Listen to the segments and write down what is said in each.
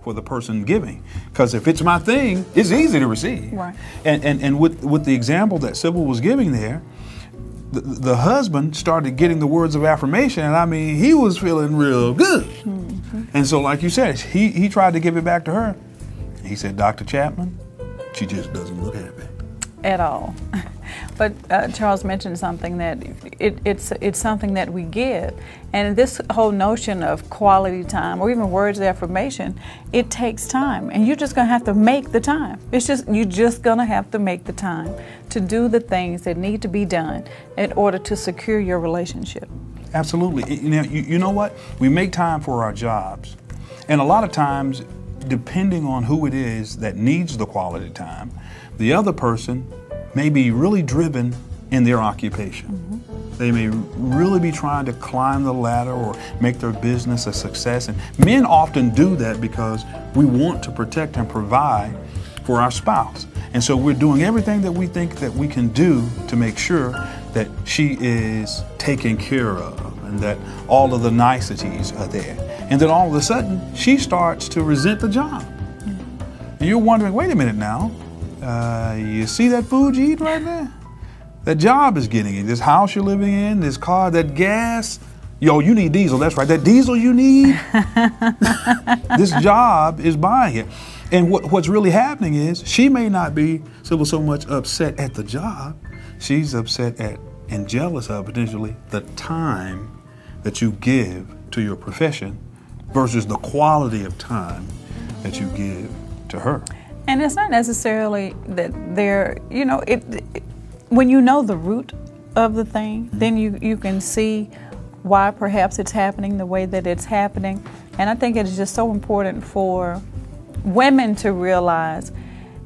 for the person giving. Because if it's my thing, it's easy to receive. Right. And with the example that Sybil was giving there, the husband started getting the words of affirmation, and I mean, he was feeling real good. Mm-hmm. And so, like you said, he tried to give it back to her. He said, Dr. Chapman, she just doesn't look happy. At all. But Charles mentioned something that it's something that we give. And this whole notion of quality time or even words of affirmation, it takes time. And you're just going to have to make the time. You're just going to have to make the time to do the things that need to be done in order to secure your relationship. Absolutely. You know what? We make time for our jobs. And a lot of times, depending on who it is that needs the quality time, the other person may be really driven in their occupation. Mm-hmm. They may really be trying to climb the ladder or make their business a success. And men often do that because we want to protect and provide for our spouse. And so we're doing everything that we think that we can do to make sure that she is taken care of and that all of the niceties are there. And then all of a sudden, she starts to resent the job. Mm-hmm. And you're wondering, wait a minute now, you see that food you eat right there? That job is getting it. This house you're living in, this car, that gas. Yo, you need diesel, that's right. That diesel you need, this job is buying it. And what's really happening is she may not be so much upset at the job. She's upset at and jealous of potentially the time that you give to your profession versus the quality of time that you give to her. And it's not necessarily that they're, when you know the root of the thing, mm-hmm. then you can see why perhaps it's happening the way that it's happening. And I think it's just so important for women to realize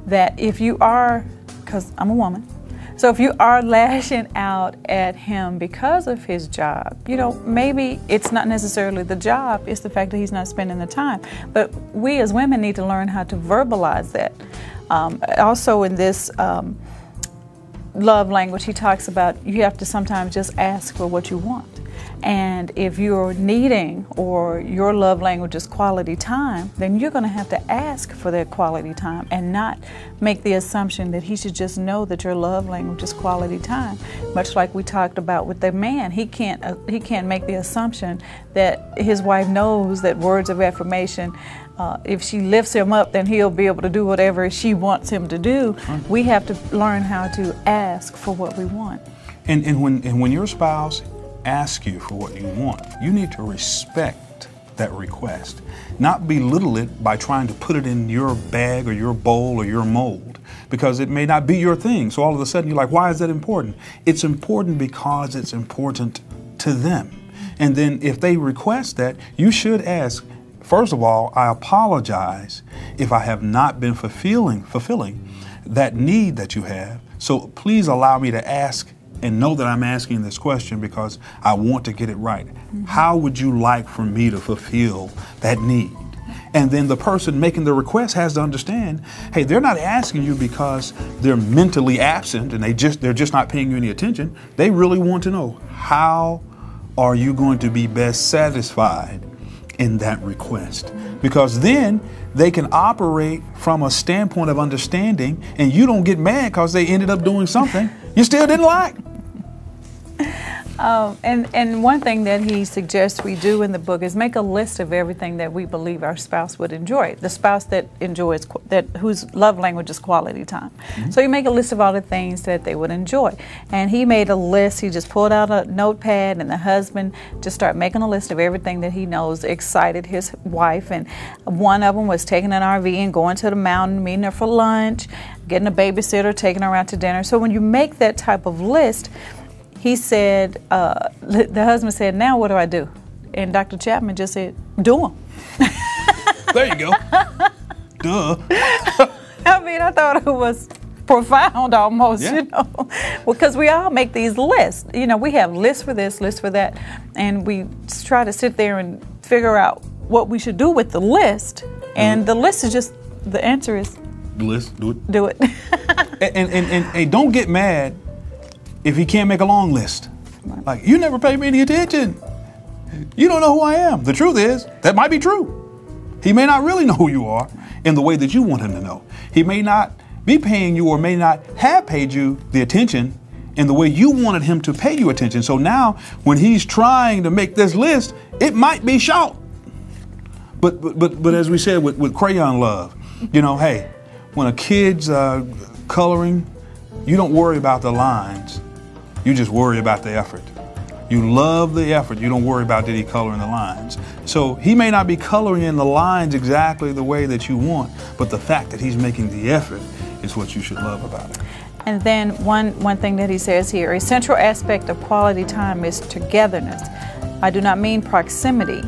that if you are, because I'm a woman, so if you are lashing out at him because of his job, maybe it's not necessarily the job, it's the fact that he's not spending the time. But we as women need to learn how to verbalize that. Also in this love language, he talks about you have to sometimes just ask for what you want. And if you're needing or your love language is quality time, then you're going to have to ask for that quality time and not make the assumption that he should just know that your love language is quality time. Much like we talked about with the man, he can't make the assumption that his wife knows that words of affirmation, if she lifts him up, then he'll be able to do whatever she wants him to do. We have to learn how to ask for what we want. And when your spouse ask you for what you want, you need to respect that request, not belittle it by trying to put it in your bag or your bowl or your mold, because it may not be your thing. So all of a sudden you're like, why is that important? It's important because it's important to them. And then if they request that, you should ask, first of all, I apologize if I have not been fulfilling that need that you have. So please allow me to ask and know that I'm asking this question because I want to get it right. Mm-hmm. How would you like for me to fulfill that need? And then the person making the request has to understand, hey, they're not asking you because they're mentally absent and they're just not paying you any attention. They really want to know, how are you going to be best satisfied in that request? Because then they can operate from a standpoint of understanding and you don't get mad because they ended up doing something you still didn't like. And one thing that he suggests we do in the book is make a list of everything that we believe our spouse would enjoy. The spouse that enjoys, whose love language is quality time. Mm-hmm. So you make a list of all the things that they would enjoy. And he made a list. He just pulled out a notepad, and the husband just started making a list of everything that he knows excited his wife. And one of them was taking an RV and going to the mountain, meeting her for lunch, getting a babysitter, taking her out to dinner. So when you make that type of list, he said, the husband said, now what do I do? And Dr. Chapman just said, do them. There you go. Duh. I mean, I thought it was profound almost, because we all make these lists. We have lists for this, lists for that, and we try to sit there and figure out what we should do with the list. And the list is just, the answer is, the list, do it. Do it. and don't get mad if he can't make a long list. Like, you never pay me any attention. You don't know who I am. The truth is, that might be true. He may not really know who you are in the way that you want him to know. He may not be paying you or may not have paid you the attention in the way you wanted him to pay you attention. So now when he's trying to make this list, it might be short. But as we said with crayon love, you know, hey, when a kid's coloring, you don't worry about the lines. You just worry about the effort. You love the effort. You don't worry about did he color in the lines. So he may not be coloring in the lines exactly the way that you want, but the fact that he's making the effort is what you should love about it. And then one thing that he says here, a central aspect of quality time is togetherness. I do not mean proximity.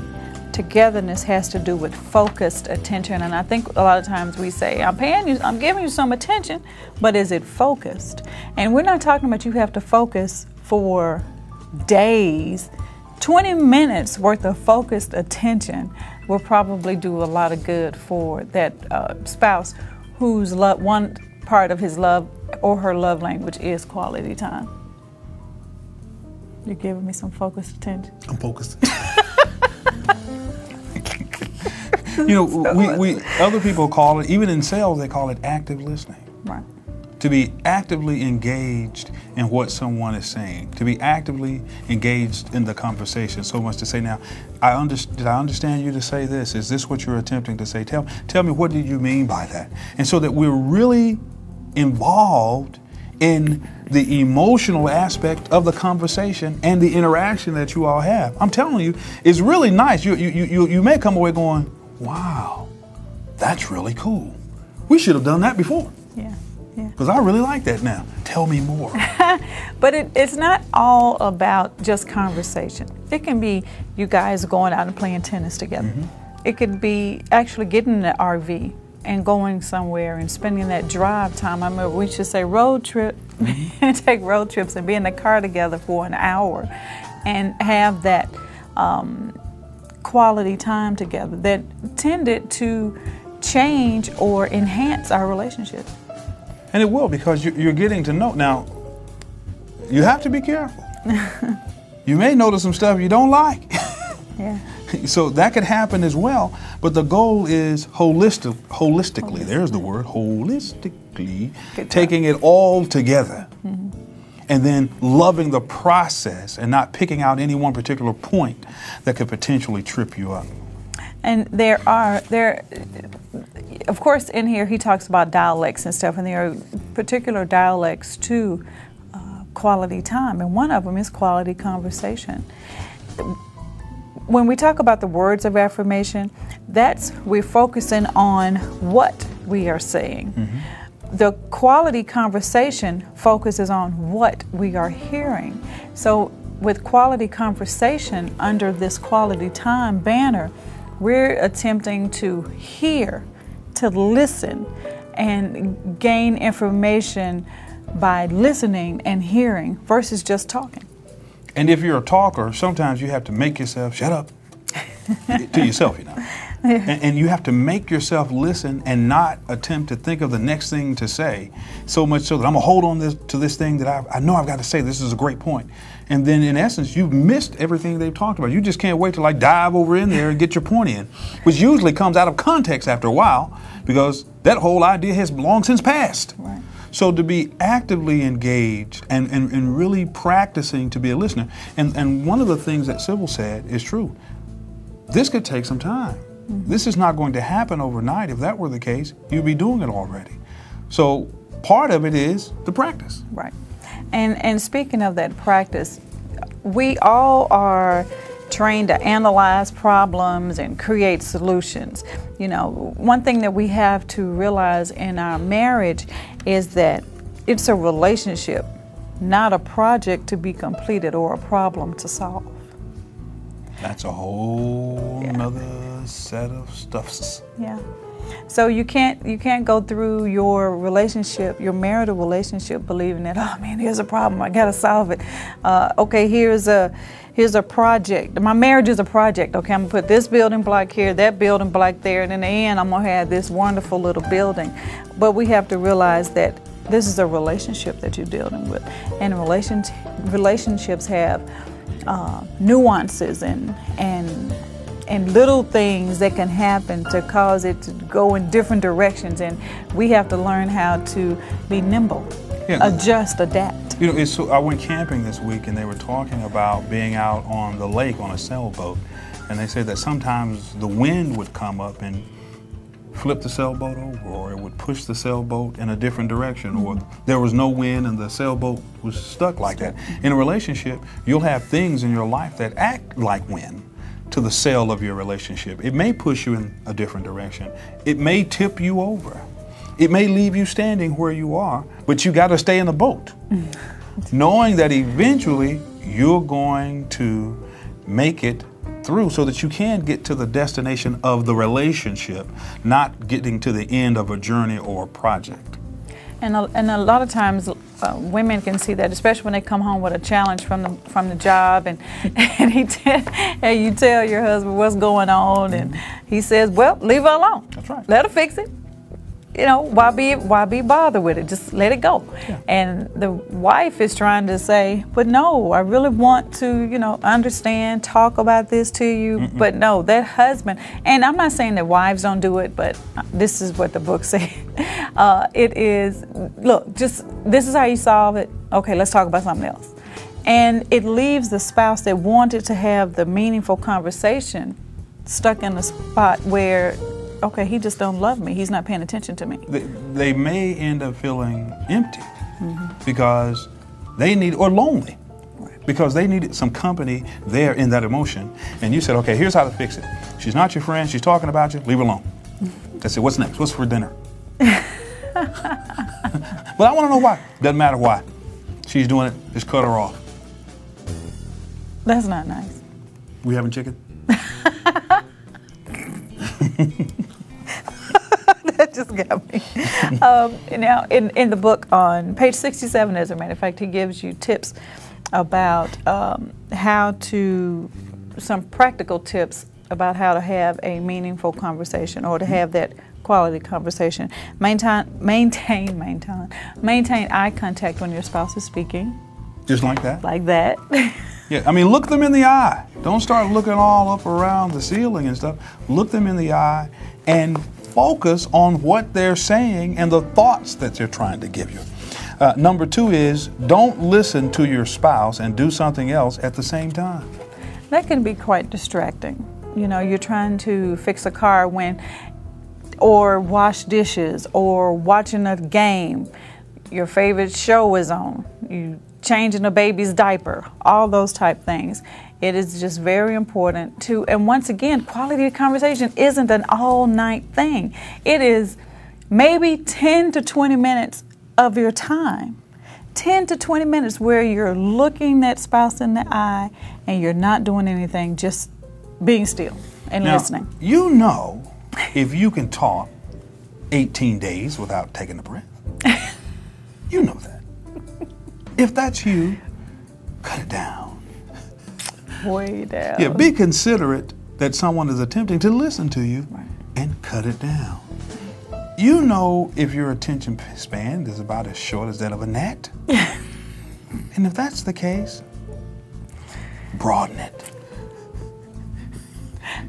Togetherness has to do with focused attention. And I think a lot of times we say, I'm paying you, I'm giving you some attention, but is it focused? And we're not talking about you have to focus for days. 20 minutes worth of focused attention will probably do a lot of good for that spouse whose one part of his love or her love language is quality time. You're giving me some focused attention. I'm focused. You know, we other people call it, even in sales, they call it active listening. Right. To be actively engaged in what someone is saying, to be actively engaged in the conversation, so much to say, now, did I understand you to say this? Is this what you're attempting to say? Tell me, what did you mean by that? And so that we're really involved in the emotional aspect of the conversation and the interaction that you all have. I'm telling you, it's really nice. You may come away going, wow, that's really cool. We should have done that before. Yeah. Because I really like that now. Tell me more. But it's not all about just conversation. It can be you guys going out and playing tennis together. Mm-hmm. It could be actually getting in the RV and going somewhere and spending that drive time. I remember we should say road trip, mm-hmm. Take road trips and be in the car together for an hour and have that quality time together that tended to change or enhance our relationship. And it will, because you're getting to know. Now, you have to be careful. You may notice some stuff you don't like. Yeah. So that could happen as well. But the goal is holistically, there's the word, holistically, taking it all together. Mm-hmm. And then loving the process and not picking out any one particular point that could potentially trip you up. And of course, in here he talks about dialects and stuff, and there are particular dialects to quality time, and one of them is quality conversation. When we talk about the words of affirmation, we're focusing on what we are saying. Mm-hmm. The quality conversation focuses on what we are hearing. So with quality conversation under this quality time banner, we're attempting to hear, to listen, and gain information by listening and hearing versus just talking. And if you're a talker, sometimes you have to make yourself shut up to yourself, you know. And you have to make yourself listen and not attempt to think of the next thing to say, so much so that I'm going to hold on to this thing that I know I've got to say. This is a great point. And then in essence, you've missed everything they've talked about. You just can't wait to like dive over in there and get your point in, which usually comes out of context after a while because that whole idea has long since passed. Right. So to be actively engaged and really practicing to be a listener. And one of the things that Sybil said is true. This could take some time. Mm-hmm. This is not going to happen overnight. If that were the case, you'd be doing it already. So part of it is the practice. Right. And speaking of that practice, we all are trained to analyze problems and create solutions. You know, one thing that we have to realize in our marriage is that it's a relationship, not a project to be completed or a problem to solve. That's a whole nother set of stuffs. Yeah. So you can't go through your relationship, your marital relationship, believing that, oh man, here's a problem, I gotta solve it. Okay, here's a project. My marriage is a project. Okay, I'm gonna put this building block here, that building block there, and in the end, I'm gonna have this wonderful little building. But we have to realize that this is a relationship that you're dealing with, and relationships have nuances and and little things that can happen to cause it to go in different directions, and we have to learn how to be nimble, adjust, adapt. You know, I went camping this week, and they were talking about being out on the lake on a sailboat, and they said that sometimes the wind would come up and flip the sailboat over, or it would push the sailboat in a different direction, or there was no wind and the sailboat was stuck like that. In a relationship, you'll have things in your life that act like wind to the sail of your relationship. It may push you in a different direction. It may tip you over. It may leave you standing where you are, but you got to stay in the boat, knowing that eventually you're going to make it through so that you can get to the destination of the relationship, not getting to the end of a journey or a project. And a lot of times women can see that, especially when they come home with a challenge from the job, and and you tell your husband what's going on, and he says, well, leave her alone. That's right. Let her fix it. You know, why be bothered with it? Just let it go. Yeah. And the wife is trying to say, but no, I really want to, you know, understand, talk about this to you. But no, that husband, and I'm not saying that wives don't do it, but this is what the book said. It is, look, just this is how you solve it. Okay, let's talk about something else. And it leaves the spouse that wanted to have the meaningful conversation stuck in a spot where, okay, he just don't love me. He's not paying attention to me. They may end up feeling empty because they need, or lonely, because they needed some company there in that emotion. And you said, okay, here's how to fix it. She's not your friend. She's talking about you. Leave her alone. That's it. What's next? What's for dinner? But I want to know why. Doesn't matter why. She's doing it. Just cut her off. That's not nice. We having chicken? That just got me. Now, in the book on page 67, as a matter of fact, he gives you tips about some practical tips about how to have a meaningful conversation, or to have that quality conversation. Maintain eye contact when your spouse is speaking. Just like that? Like that. Yeah, I mean, look them in the eye. Don't start looking all up around the ceiling and stuff. Look them in the eye and focus on what they're saying and the thoughts that they're trying to give you. Number 2 is, don't listen to your spouse and do something else at the same time. That can be quite distracting. You know, you're trying to fix a car or wash dishes, or watching a game. Your favorite show is on. You changing a baby's diaper, all those type things. It is just very important to, and once again, quality of conversation isn't an all-night thing. It is maybe 10 to 20 minutes of your time. 10 to 20 minutes where you're looking that spouse in the eye and you're not doing anything, just being still and listening. You know, if you can talk 18 days without taking a breath, you know that. If that's you, cut it down. Way down. Yeah, be considerate that someone is attempting to listen to you, and cut it down. You know, if your attention span is about as short as that of a gnat, and if that's the case, broaden it.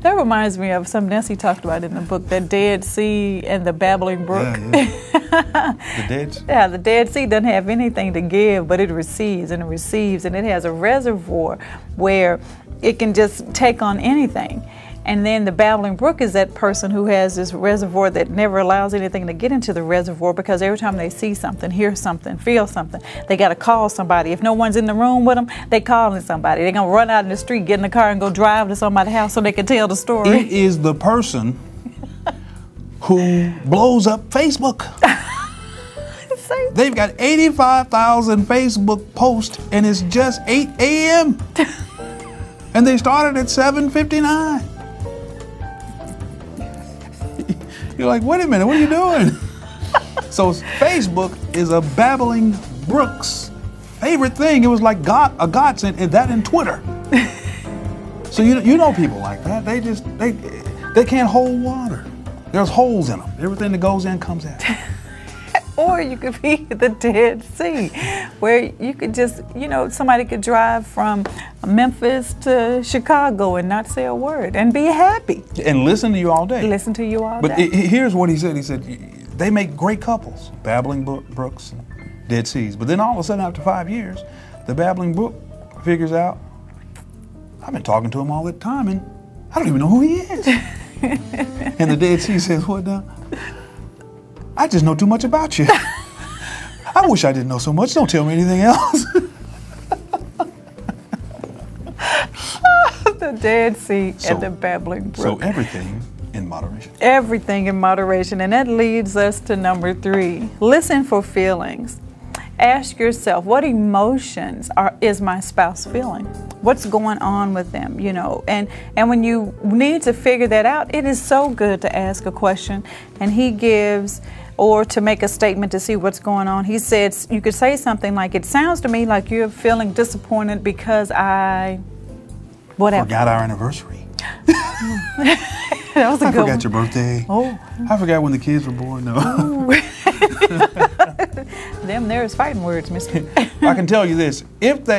That reminds me of something else he talked about in the book, that Dead Sea and the babbling brook. The Dead Sea? Yeah, the Dead Sea doesn't have anything to give, but it receives and it receives, and it has a reservoir where it can just take on anything. And then the babbling brook is that person who has this reservoir that never allows anything to get into the reservoir, because every time they see something, hear something, feel something, they got to call somebody. If no one's in the room with them, they calling somebody. They're going to run out in the street, get in the car, and go drive to somebody's house so they can tell the story. It is the person who blows up Facebook. They've got 85,000 Facebook posts, and it's just 8 a.m. And they started at 7:59. You're like, wait a minute, what are you doing? So Facebook is a babbling brook's favorite thing. It was like a godsend, and that in Twitter. So you know people like that. They can't hold water. There's holes in them. Everything that goes in comes out. Or you could be the Dead Sea, where you could just, somebody could drive from Memphis to Chicago and not say a word and be happy. And listen to you all day. Listen to you all day. But here's what he said. He said, they make great couples, babbling brooks and Dead Seas. But then all of a sudden, after 5 years, the babbling brook figures out, I've been talking to him all the time, and I don't even know who he is. And the Dead Sea says, what now? I just know too much about you. I wish I didn't know so much. Don't tell me anything else. The Dead Sea and the babbling brook. So everything in moderation. Everything in moderation. And that leads us to number 3. Listen for feelings. Ask yourself, what emotions is my spouse feeling? What's going on with them, And when you need to figure that out, it is so good to ask a question. And he gives, or to make a statement to see what's going on. He says, you could say something like, it sounds to me like you're feeling disappointed because whatever. Forgot our anniversary. That was a good one. I forgot your birthday. Oh. I forgot when the kids were born. No. There's fighting words, mister. I can tell you this, if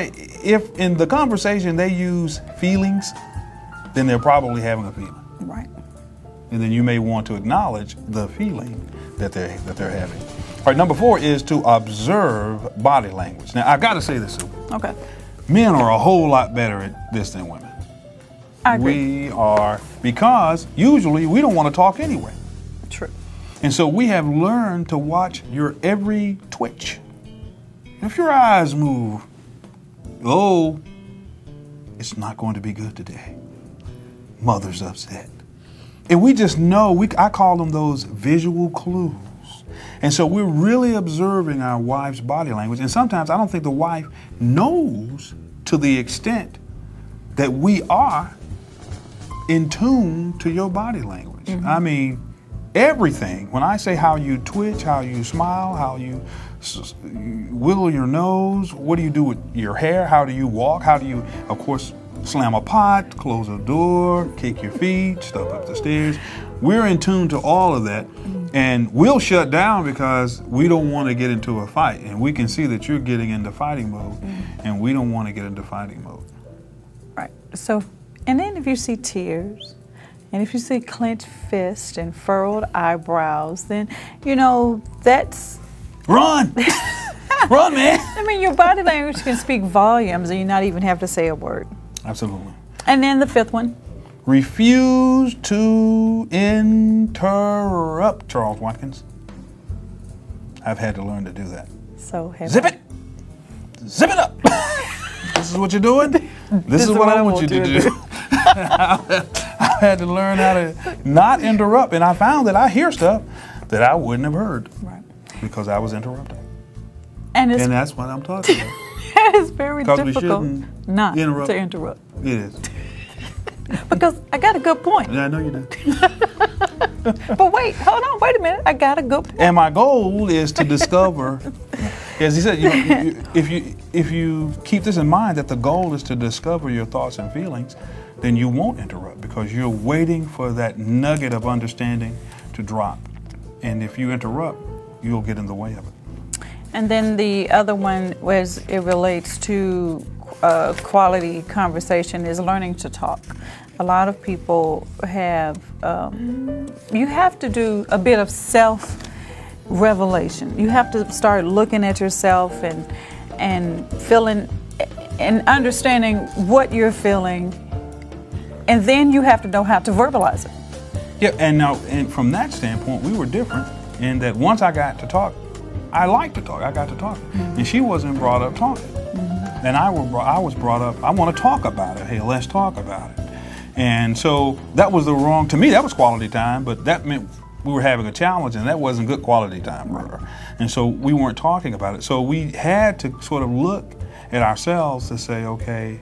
in the conversation they use feelings, then they're probably having a feeling. Right. And then you may want to acknowledge the feeling that they're having. All right, number 4 is to observe body language. Now, I got to say this, Sue. Okay. Men are a whole lot better at this than women. I agree. We are, because usually we don't want to talk anyway. True. And so we have learned to watch your every twitch. If your eyes move, it's not going to be good today. Mother's upset. And we just know, I call them those visual clues. And so we're really observing our wife's body language. And sometimes I don't think the wife knows to the extent that we are in tune to your body language. Mm-hmm. I mean, everything. When I say how you twitch, how you smile, how you wiggle your nose, what do you do with your hair, how do you walk, how do you, of course, slam a pot, close a door, kick your feet, step up the stairs. We're in tune to all of that, and we'll shut down because we don't want to get into a fight. And we can see that you're getting into fighting mode, and we don't want to get into fighting mode. Right. So, and then if you see tears, and if you see clenched fists and furrowed eyebrows, then, that's... Run! Run, man! I mean, your body language can speak volumes and you not even have to say a word. Absolutely. And then the 5th one. Refuse to interrupt, Charles Watkins. I've had to learn to do that. So Zip it! Zip it up! This is what you're doing? This is what I want you to do. I had to learn how to not interrupt, and I found that I hear stuff that I wouldn't have heard. Right. Because I was interrupted. And that's what I'm talking about. It's very difficult not to interrupt. It is. Because I got a good point. Yeah, I know you do. But wait a minute. I got a good point. And my goal is to discover, as he said, if you keep this in mind, that the goal is to discover your thoughts and feelings, then you won't interrupt because you're waiting for that nugget of understanding to drop. And if you interrupt, you'll get in the way of it. And then the other one, was it relates to quality conversation, is learning to talk. A lot of people have, you have to do a bit of self-revelation. You have to start looking at yourself and feeling and understanding what you're feeling, and then you have to know how to verbalize it. Yeah, and from that standpoint, we were different in that once I got to talk, I like to talk. I got to talk, and she wasn't brought up talking. And I was brought up, I want to talk about it. Hey, let's talk about it. And so that was to me, that was quality time, but that meant we were having a challenge, and that wasn't good quality time for her. And so we weren't talking about it. So we had to sort of look at ourselves to say, okay,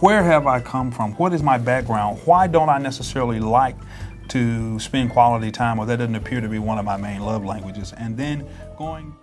where have I come from? What is my background? Why don't I necessarily like to spend quality time, or that doesn't appear to be one of my main love languages? And then going